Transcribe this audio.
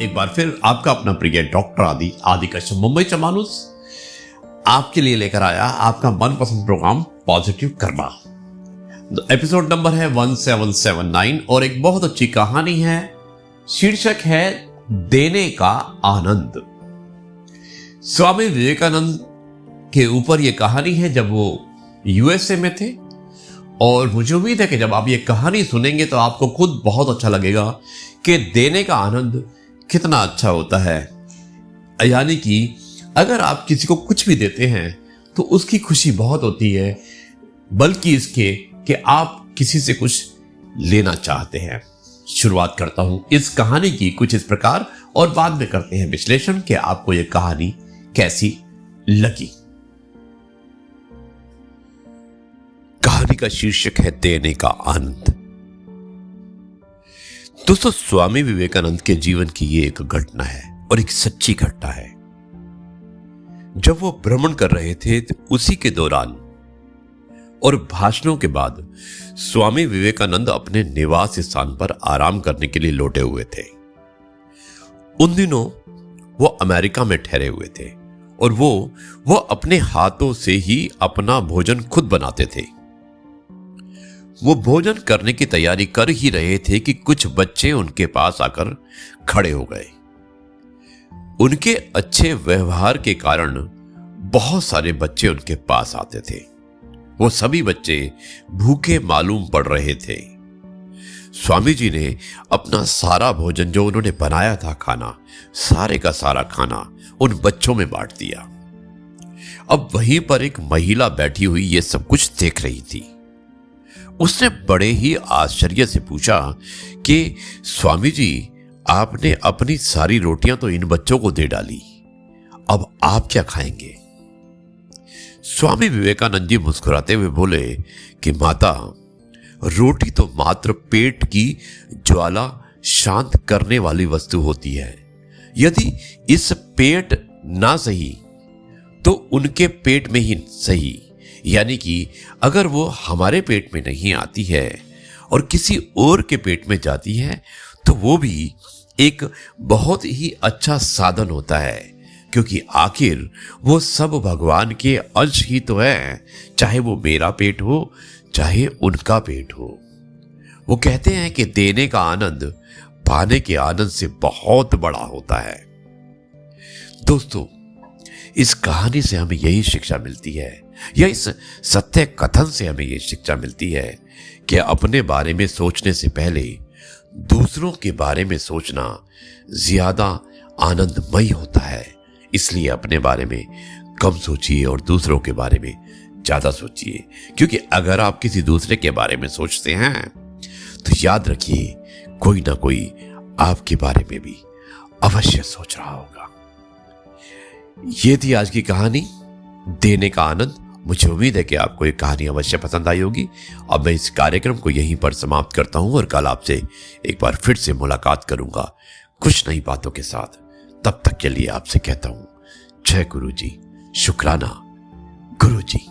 एक बार फिर आपका अपना प्रिय डॉक्टर आदि कश्यप मुंबई से मानुस आपके लिए लेकर आया आपका मनपसंद program positive karma. Episode number है 1779 और एक बहुत अच्छी कहानी है। शीर्षक है देने का आनंद। स्वामी विवेकानंद के ऊपर यह कहानी है जब वो यूएसए में थे, और मुझे उम्मीद है कि जब आप ये कहानी सुनेंगे तो आपको खुद बहुत अच्छा लगेगा कि देने का आनंद कितना अच्छा होता है। यानी कि अगर आप किसी को कुछ भी देते हैं तो उसकी खुशी बहुत होती है, बल्कि इसके कि आप किसी से कुछ लेना चाहते हैं। शुरुआत करता हूं इस कहानी की कुछ इस प्रकार और बाद में करते हैं विश्लेषण कि आपको यह कहानी कैसी लगी। कहानी का शीर्षक है देने का आनंद। दोस्तों, स्वामी विवेकानंद के जीवन की ये एक घटना है और एक सच्ची घटना है। जब वो भ्रमण कर रहे थे तो उसी के दौरान और भाषणों के बाद स्वामी विवेकानंद अपने निवास स्थान पर आराम करने के लिए लौटे हुए थे। उन दिनों वो अमेरिका में ठहरे हुए थे और वो अपने हाथों से ही अपना भोजन खुद बनाते थे। वो भोजन करने की तैयारी कर ही रहे थे कि कुछ बच्चे उनके पास आकर खड़े हो गए। उनके अच्छे व्यवहार के कारण बहुत सारे बच्चे उनके पास आते थे। वो सभी बच्चे भूखे मालूम पड़ रहे थे। स्वामी जी ने अपना सारा भोजन जो उन्होंने बनाया था, खाना, सारे का सारा खाना उन बच्चों में बांट दिया। अब वहीं पर एक महिला बैठी हुई ये सब कुछ देख रही थी। उसने बड़े ही आश्चर्य से पूछा कि स्वामी जी, आपने अपनी सारी रोटियां तो इन बच्चों को दे डाली, अब आप क्या खाएंगे? स्वामी विवेकानंद जी मुस्कुराते हुए बोले कि माता, रोटी तो मात्र पेट की ज्वाला शांत करने वाली वस्तु होती है। यदि इस पेट ना सही तो उनके पेट में ही सही, यानी कि अगर वो हमारे पेट में नहीं आती है और किसी और के पेट में जाती है तो वो भी एक बहुत ही अच्छा साधन होता है, क्योंकि आखिर वो सब भगवान के अंश ही तो है, चाहे वो मेरा पेट हो चाहे उनका पेट हो। वो कहते हैं कि देने का आनंद पाने के आनंद से बहुत बड़ा होता है। दोस्तों, इस कहानी से हमें यही शिक्षा मिलती है, या इस सत्य कथन से हमें यही शिक्षा मिलती है कि अपने बारे में सोचने से पहले दूसरों के बारे में सोचना ज्यादा आनंदमय होता है। इसलिए अपने बारे में कम सोचिए और दूसरों के बारे में ज्यादा सोचिए, क्योंकि अगर आप किसी दूसरे के बारे में सोचते हैं तो याद रखिए कोई ना कोई आपके बारे में भी अवश्य सोच रहा होगा। ये थी आज की कहानी, देने का आनंद। मुझे उम्मीद है कि आपको ये कहानी अवश्य पसंद आई होगी। अब मैं इस कार्यक्रम को यहीं पर समाप्त करता हूं और कल आपसे एक बार फिर से मुलाकात करूंगा कुछ नई बातों के साथ। तब तक के लिए आपसे कहता हूं जय गुरु जी, शुक्राना गुरु जी।